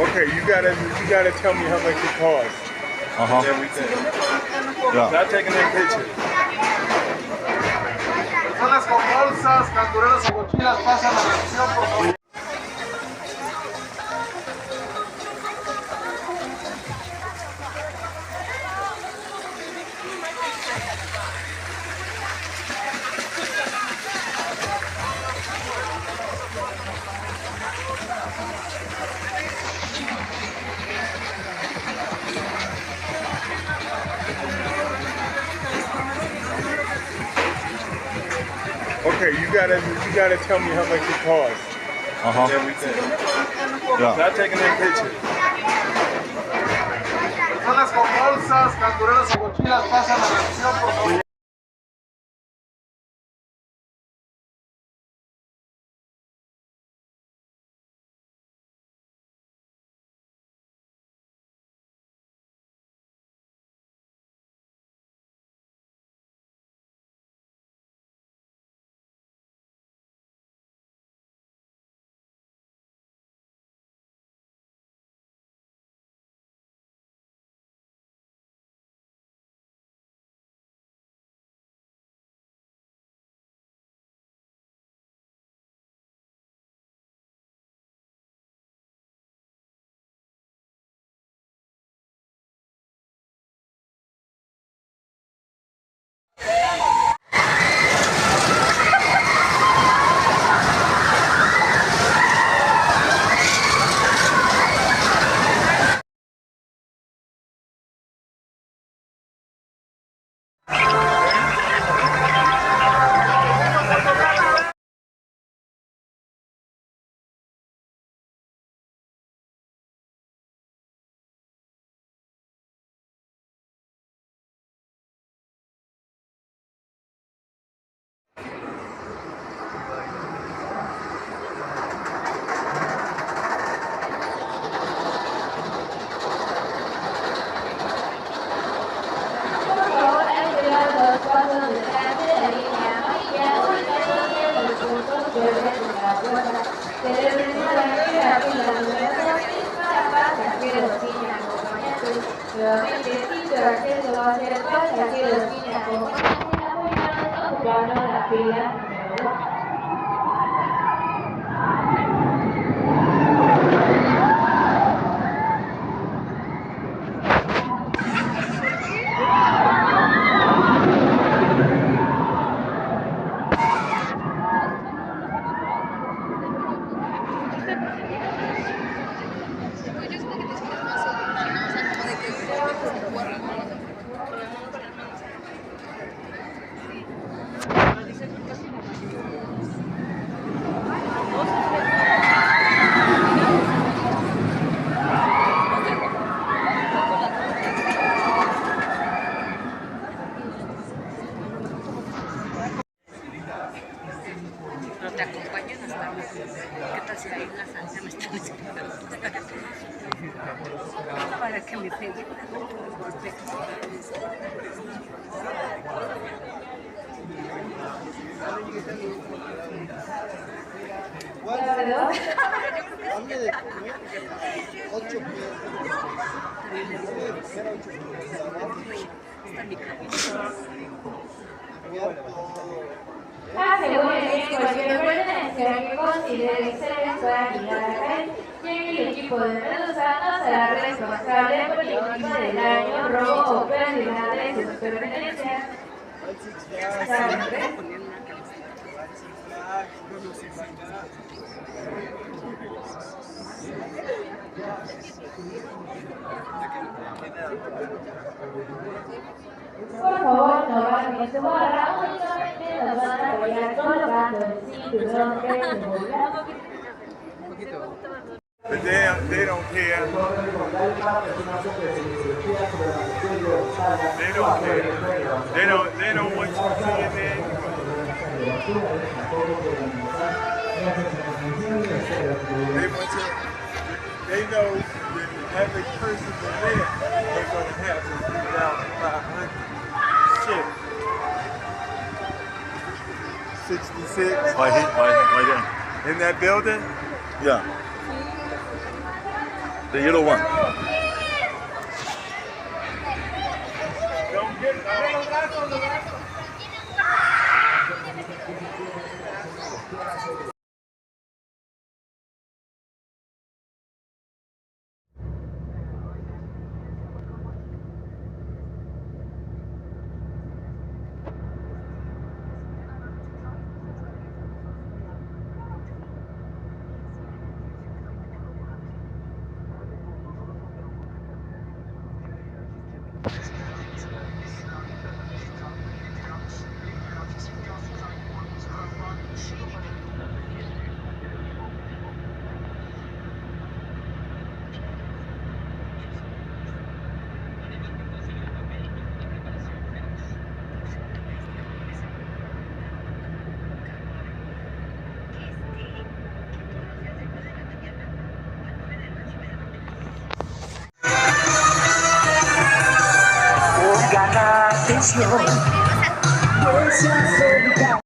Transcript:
Okay, you gotta tell me how much it costs. And everything. Yeah. Not taking that picture. Personas con bolsas, cantureros y mochilas pasan a la acción, por favor. Okay, you gotta tell me how much it costs. And everything. Yeah. Not taking that picture. Personas con bolsas, cantureros y mochilas pasan a la acción, por favor. Pero te acompañan hasta ¿qué tal si hay una salsa? Me están esperando para que me peguen. Aseguren que cualquier pertenencia que considere ser extraña y el equipo de Medusa no será responsable por ningún tipo de daño, robo o pérdida de sus pertenencias. Por favor, no bajen su barra, únicamente nos van a apoyar colocando el cinturón de seguridad. But they don't care. They don't care. They don't want you seeing that. They know that every person in there, they're gonna have to 3,500. Shit. 66. Why there? In that building? Yeah. The yellow one. Don't get los brazos, los brazos. Pongan atención, pues se acerca